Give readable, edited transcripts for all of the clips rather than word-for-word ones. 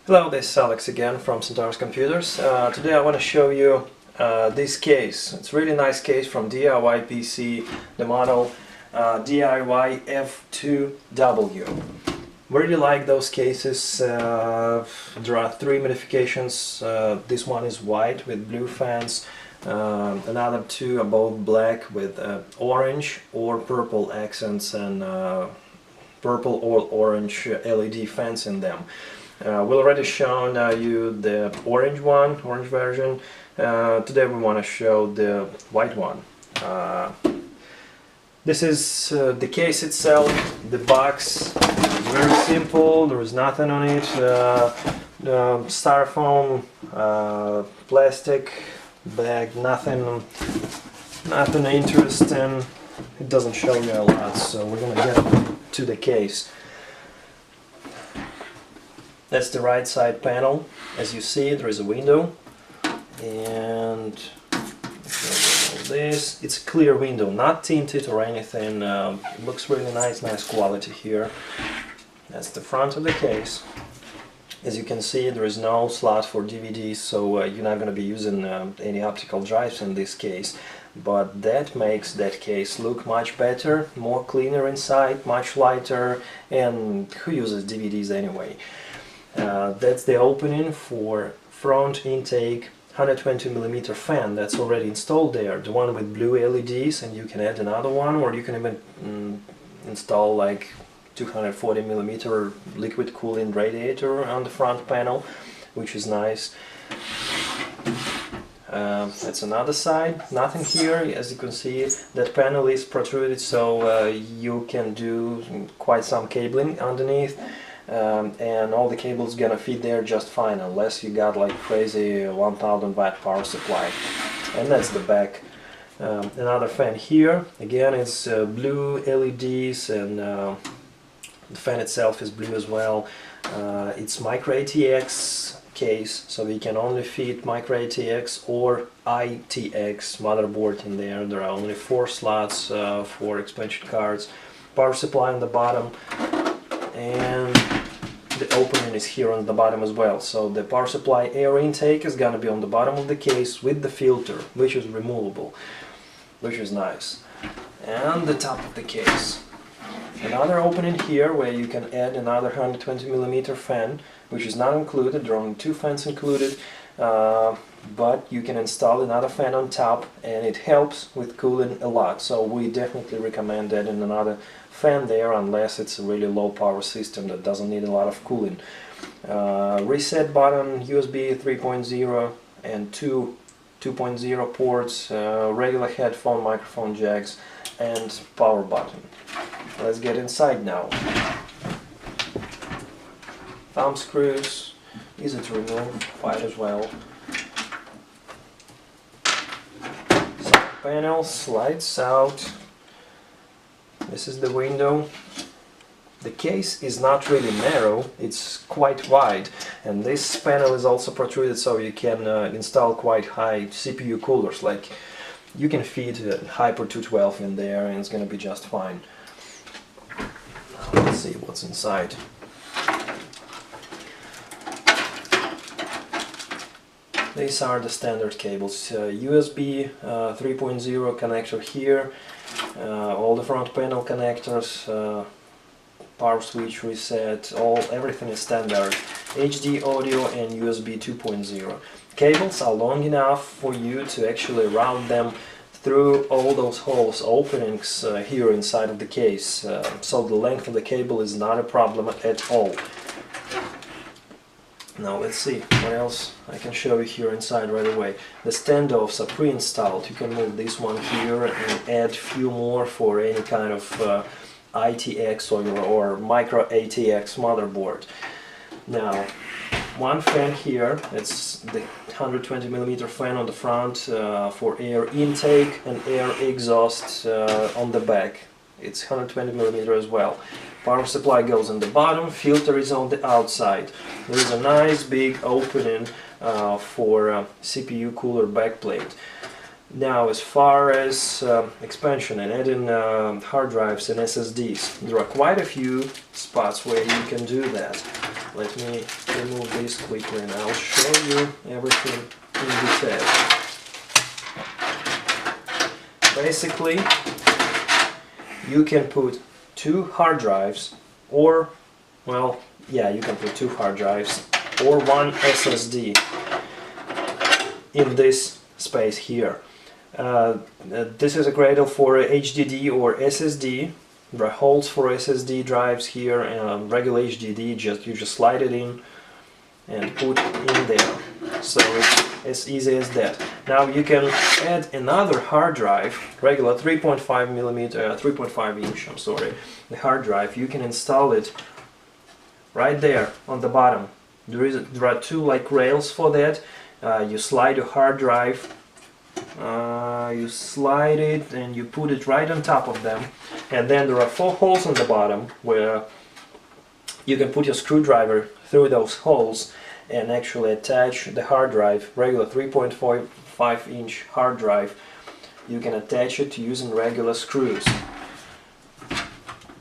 Hello, this is Alex again from Centaurus Computers. Today I want to show you this case. It's a really nice case from DIY-PC, the model DIY-F2-W. Really like those cases. There are three modifications. This one is white with blue fans. Another two are both black with orange or purple accents and purple or orange LED fans in them. We've already shown you the orange version. Today we want to show the white one. This is the case itself. The box is very simple, there is nothing on it. Styrofoam, plastic bag, nothing interesting. It doesn't show you a lot, so we're gonna get to the case. That's the right side panel. As you see, there is a window, and this, it's a clear window, not tinted or anything. It looks really nice quality here. That's the front of the case. As you can see, there is no slot for DVDs, so you're not going to be using any optical drives in this case. But that makes that case look much better, more cleaner inside, much lighter, and who uses DVDs anyway? That's the opening for front intake 120mm fan that's already installed there, the one with blue LEDs, and you can add another one, or you can even install like 240mm liquid cooling radiator on the front panel, which is nice. That's another side, nothing here. As you can see, that panel is protruded, so you can do quite some cabling underneath. And all the cables gonna fit there just fine, unless you got like crazy 1000 watt power supply. And that's the back. Another fan here, again it's blue LEDs, and the fan itself is blue as well. It's Micro-ATX case, so we can only fit Micro-ATX or ITX motherboard in there. There are only 4 slots for expansion cards. Power supply on the bottom, and the opening is here on the bottom as well. So the power supply air intake is gonna be on the bottom of the case with the filter, which is removable, which is nice. And the top of the case. Another opening here where you can add another 120mm fan, which is not included. There are only 2 fans included, but you can install another fan on top, and it helps with cooling a lot. So we definitely recommend adding another fan there, unless it's a really low power system that doesn't need a lot of cooling. Reset button, USB 3.0 and 2.0 ports, regular headphone, microphone jacks, and power button. Let's get inside now. Thumb screws, easy to remove, white as well. Side panel slides out. This is the window. The case is not really narrow, it's quite wide, and this panel is also protruded, so you can install quite high CPU coolers. Like, you can feed Hyper 212 in there and it's gonna be just fine. Now let's see what's inside. These are the standard cables. USB 3.0 connector here, all the front panel connectors, power switch reset, everything is standard. HD audio and USB 2.0. Cables are long enough for you to actually route them through all those holes, openings here inside of the case. So the length of the cable is not a problem at all. Now let's see what else I can show you here inside right away. The standoffs are pre-installed. You can move this one here and add few more for any kind of ITX or Micro-ATX motherboard. Now, one fan here, it's the 120mm fan on the front for air intake and air exhaust on the back. It's 120mm as well. Power supply goes on the bottom, filter is on the outside. There is a nice big opening for CPU cooler backplate. Now, as far as expansion and adding hard drives and SSDs, there are quite a few spots where you can do that. Let me remove this quickly and I'll show you everything in detail. Basically, you can put 2 hard drives, or, well, yeah, you can put 2 hard drives or 1 SSD in this space here. This is a cradle for HDD or SSD. There are holes for SSD drives here, and regular HDD, you just slide it in and put in there. So it's as easy as that. Now you can add another hard drive, regular 3.5 inch, I'm sorry, the hard drive. You can install it right there on the bottom. There are 2 like rails for that. You slide a hard drive, you slide it and you put it right on top of them, and then there are 4 holes on the bottom where you can put your screwdriver through those holes and actually attach the hard drive, regular 3.5 inch hard drive. You can attach it using regular screws,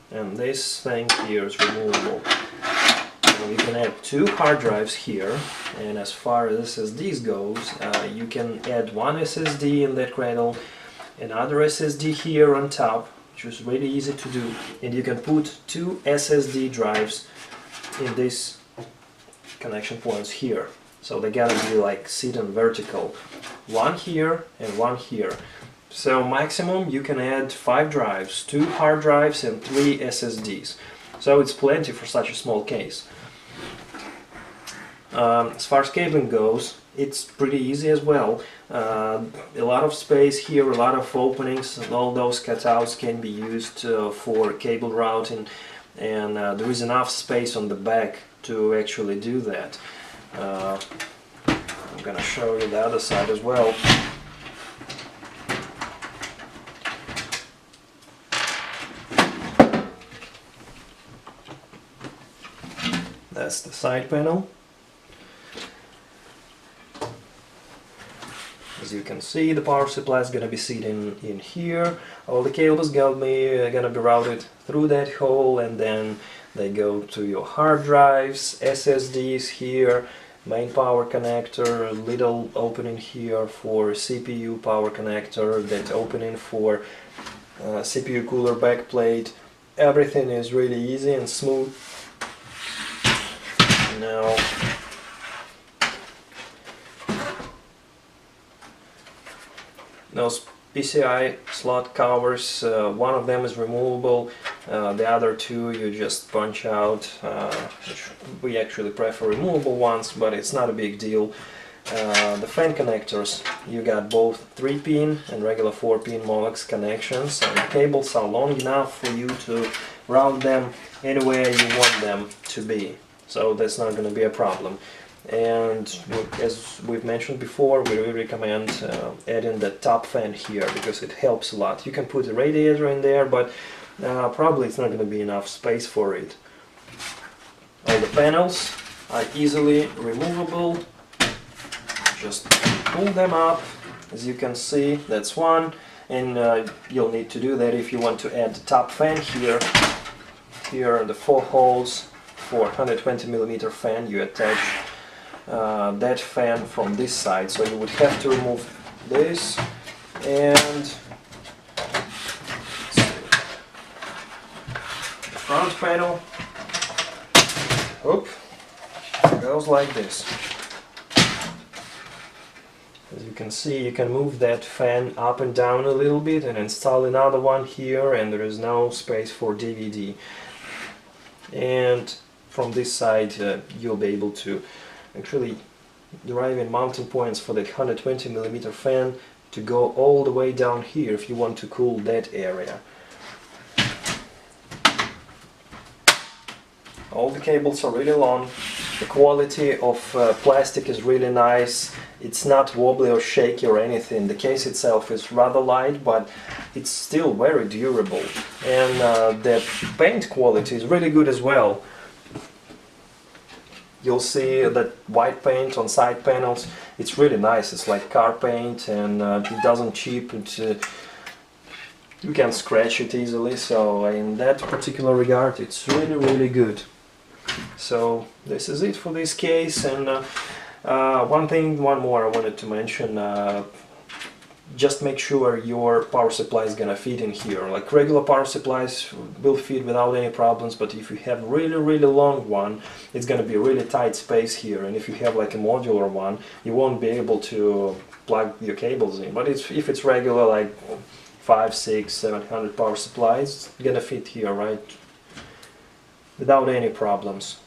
and this thing here is removable. You can add 2 hard drives here, and as far as SSDs goes, you can add 1 SSD in that cradle, another SSD here on top, which is really easy to do, and you can put 2 SSD drives in these connection points here. So they gotta be like sitting vertical, 1 here and 1 here. So maximum you can add 5 drives, 2 hard drives and 3 SSDs. So it's plenty for such a small case. As far as cabling goes, it's pretty easy as well. A lot of space here, a lot of openings, and all those cutouts can be used for cable routing, and there is enough space on the back to actually do that. I'm gonna show you the other side as well. That's the side panel. As you can see, the power supply is going to be sitting in here. All the cables going to be routed through that hole, and then they go to your hard drives, SSDs here, main power connector, little opening here for CPU power connector, that opening for CPU cooler backplate. Everything is really easy and smooth. Now, those PCI slot covers, one of them is removable, the other 2 you just punch out. We actually prefer removable ones, but it's not a big deal. The fan connectors, you got both 3-pin and regular 4-pin Molex connections, and the cables are long enough for you to route them anywhere you want them to be, so that's not going to be a problem. And as we've mentioned before, we really recommend adding the top fan here, because it helps a lot. You can put a radiator in there, but probably it's not going to be enough space for it. All the panels are easily removable. Just pull them up. As you can see, that's one, and you'll need to do that if you want to add the top fan here. Here are the 4 holes for 120mm fan. You attach that fan from this side, so you would have to remove this, and the front panel goes like this. As you can see, you can move that fan up and down a little bit and install another one here, and there is no space for DVD. And from this side you'll be able to actually derive in mounting points for that 120mm fan to go all the way down here if you want to cool that area. All the cables are really long. The quality of plastic is really nice. It's not wobbly or shaky or anything. The case itself is rather light, but it's still very durable. And the paint quality is really good as well. You'll see that white paint on side panels. It's really nice. It's like car paint, and it doesn't chip. You can scratch it easily. So in that particular regard, it's really, really good. So this is it for this case. And one more I wanted to mention. Just make sure your power supply is gonna fit in here. Like regular power supplies will fit without any problems, but if you have really long one, it's gonna be a really tight space here. And if you have like a modular one, you won't be able to plug your cables in. But if it's regular, like 500, 600, 700 power supplies, it's gonna fit here, right? Without any problems.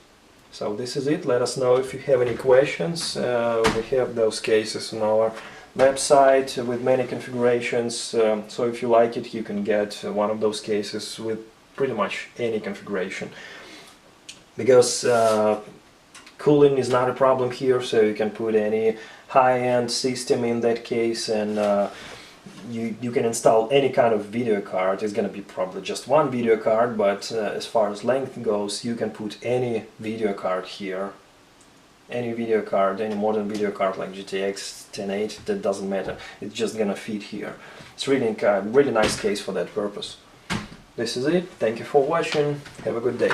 So this is it. Let us know if you have any questions. We have those cases on our website with many configurations, so if you like it, you can get one of those cases with pretty much any configuration, because cooling is not a problem here, so you can put any high-end system in that case, and you can install any kind of video card. It's gonna be probably just one video card, but as far as length goes, you can put any video card here. Any video card, any modern video card like GTX 1080, that doesn't matter. It's just gonna fit here. It's really nice case for that purpose. This is it. Thank you for watching. Have a good day.